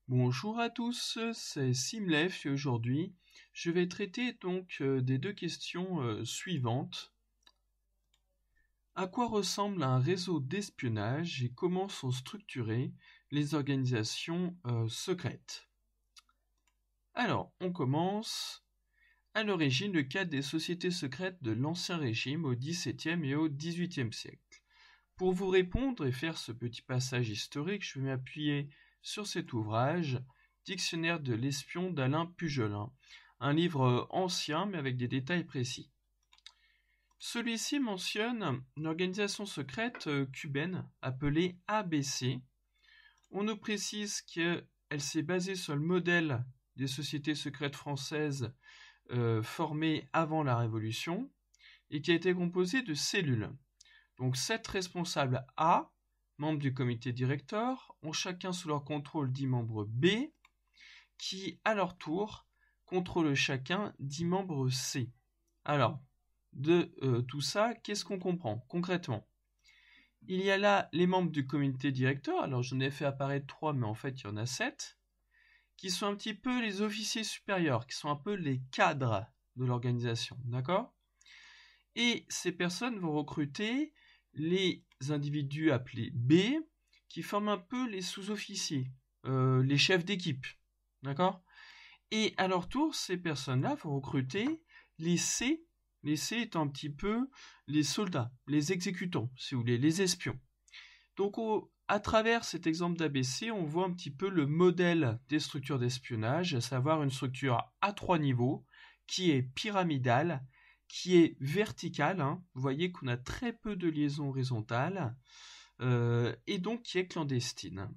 Bonjour à tous, c'est Simlef et aujourd'hui je vais traiter donc des deux questions suivantes. À quoi ressemble un réseau d'espionnage et comment sont structurées les organisations secrètes? Alors, on commence. À l'origine, le cadre des sociétés secrètes de l'Ancien Régime au XVIIe et au XVIIIe siècle. Pour vous répondre et faire ce petit passage historique, je vais m'appuyer sur cet ouvrage, Dictionnaire de l'espion d'Alain Pujolin, un livre ancien mais avec des détails précis. Celui-ci mentionne une organisation secrète cubaine appelée ABC. On nous précise qu'elle s'est basée sur le modèle des sociétés secrètes françaises formées avant la Révolution et qui a été composée de cellules. Donc 7 responsables A, membres du comité directeur, ont chacun sous leur contrôle 10 membres B, qui à leur tour contrôlent chacun 10 membres C. Alors, de tout ça, qu'est-ce qu'on comprend concrètement? Il y a là les membres du comité directeur, alors j'en ai fait apparaître 3, mais en fait il y en a 7, qui sont un petit peu les officiers supérieurs, qui sont un peu les cadres de l'organisation, d'accord? Et ces personnes vont recruter les individus appelés B, qui forment un peu les sous-officiers, les chefs d'équipe, d'accord? Et à leur tour, ces personnes-là vont recruter les C étant un petit peu les soldats, les exécutants, si vous voulez, les espions. Donc à travers cet exemple d'ABC, on voit un petit peu le modèle des structures d'espionnage, à savoir une structure à 3 niveaux, qui est pyramidale, qui est verticale, hein. Vous voyez qu'on a très peu de liaisons horizontales, et donc qui est clandestine.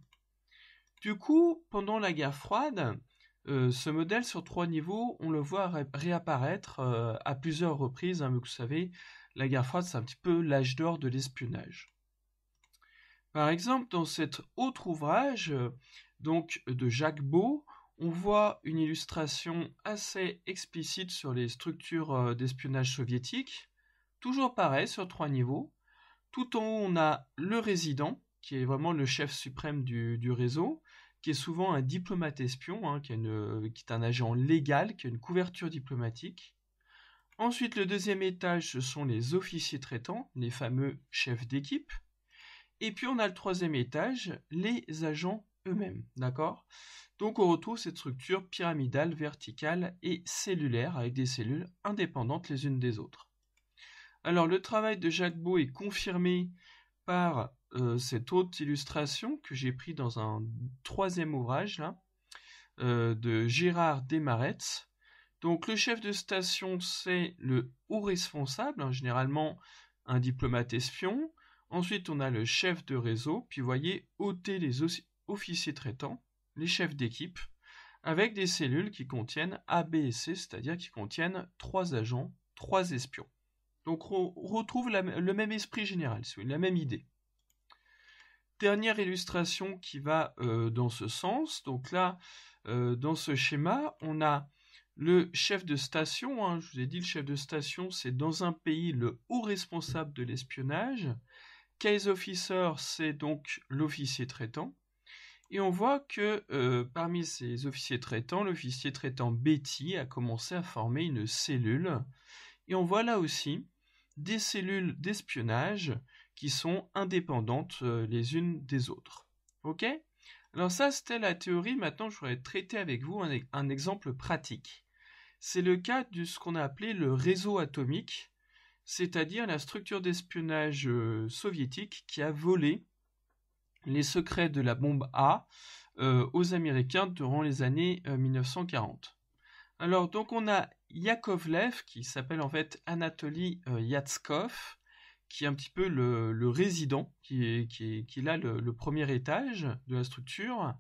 Du coup, pendant la guerre froide, ce modèle sur 3 niveaux, on le voit réapparaître à plusieurs reprises, hein, mais vous savez, la guerre froide, c'est un petit peu l'âge d'or de l'espionnage. Par exemple, dans cet autre ouvrage, donc de Jacques Beau, on voit une illustration assez explicite sur les structures d'espionnage soviétiques. Toujours pareil, sur 3 niveaux. Tout en haut, on a le résident, qui est vraiment le chef suprême du réseau, qui est souvent un diplomate espion, hein, qui est un agent légal, qui a une couverture diplomatique. Ensuite, le deuxième étage, ce sont les officiers traitants, les fameux chefs d'équipe. Et puis on a le troisième étage, les agents eux-mêmes, d'accord? Donc on retrouve cette structure pyramidale, verticale et cellulaire, avec des cellules indépendantes les unes des autres. Alors le travail de Jacques Beau est confirmé par cette autre illustration que j'ai pris dans un troisième ouvrage là, de Gérard Desmaretz. Donc le chef de station, c'est le haut responsable, hein, généralement un diplomate espion. Ensuite, on a le chef de réseau, puis vous voyez, ôter les officiers traitants, les chefs d'équipe, avec des cellules qui contiennent A, B et C, c'est-à-dire qui contiennent 3 agents, 3 espions. Donc on retrouve le même esprit général, la même idée. Dernière illustration qui va dans ce sens. Donc là, dans ce schéma, on a le chef de station, hein, je vous ai dit, le chef de station, c'est dans un pays le haut responsable de l'espionnage. Case officer, c'est donc l'officier traitant. Et on voit que parmi ces officiers traitants, l'officier traitant Betty a commencé à former une cellule. Et on voit là aussi des cellules d'espionnage qui sont indépendantes les unes des autres. Ok? Alors ça, c'était la théorie. Maintenant, je voudrais traiter avec vous un exemple pratique. C'est le cas de ce qu'on a appelé le réseau atomique, c'est-à-dire la structure d'espionnage soviétique qui a volé les secrets de la bombe A aux Américains durant les années 1940. Alors, donc on a Yakovlev, qui s'appelle en fait Anatoly Yatskov, qui est un petit peu le résident, qui est là le premier étage de la structure.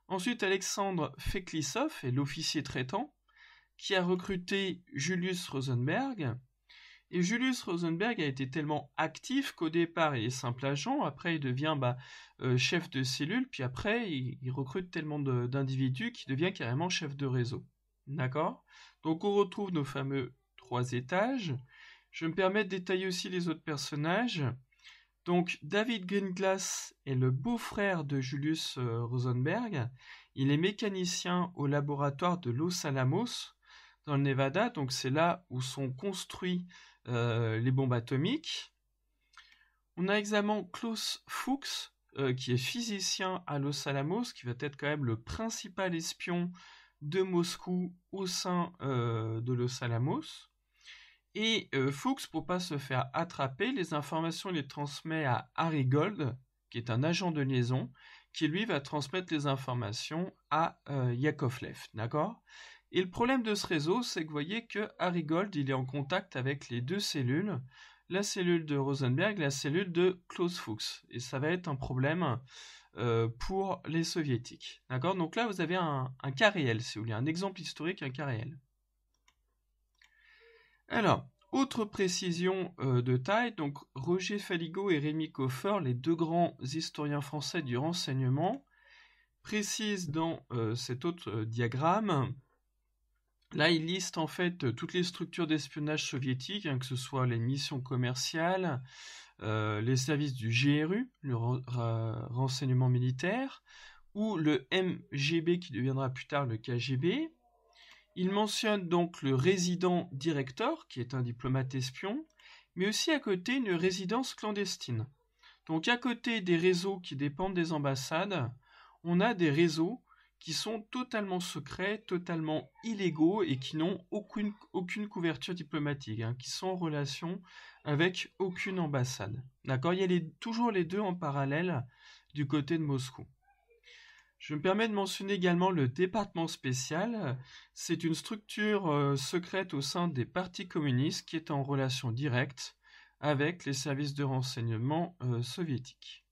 Ensuite, Alexandre Feklisov est l'officier traitant, qui a recruté Julius Rosenberg. Et Julius Rosenberg a été tellement actif qu'au départ, il est simple agent, après il devient chef de cellule, puis après, il recrute tellement d'individus qu'il devient carrément chef de réseau. D'accord? Donc on retrouve nos fameux 3 étages. Je me permets de détailler aussi les autres personnages. Donc, David Greenglass est le beau-frère de Julius Rosenberg. Il est mécanicien au laboratoire de Los Alamos, dans le Nevada. Donc, c'est là où sont construits les bombes atomiques. On a également Klaus Fuchs, qui est physicien à Los Alamos, qui va être quand même le principal espion de Moscou au sein de Los Alamos. Et Fuchs, pour pas se faire attraper, les informations il les transmet à Harry Gold, qui est un agent de liaison, qui lui va transmettre les informations à Yakovlev, d'accord ? Et le problème de ce réseau, c'est que vous voyez que Harry Gold, il est en contact avec les deux cellules, la cellule de Rosenberg, la cellule de Klaus Fuchs. Et ça va être un problème pour les soviétiques, d'accord ? Donc là, vous avez un cas réel, si vous voulez, un exemple historique, un cas réel. Alors, autre précision de taille, donc Roger Faligot et Rémi Koffer, les deux grands historiens français du renseignement, précisent dans cet autre diagramme, là ils listent en fait toutes les structures d'espionnage soviétiques, que ce soit les missions commerciales, les services du GRU, le renseignement militaire, ou le MGB qui deviendra plus tard le KGB. Il mentionne donc le résident directeur, qui est un diplomate espion, mais aussi à côté une résidence clandestine. Donc à côté des réseaux qui dépendent des ambassades, on a des réseaux qui sont totalement secrets, totalement illégaux et qui n'ont aucune couverture diplomatique, qui sont en relation avec aucune ambassade. D'accord ? Il y a toujours les deux en parallèle du côté de Moscou. Je me permets de mentionner également le département spécial. C'est une structure secrète au sein des partis communistes qui est en relation directe avec les services de renseignement soviétiques.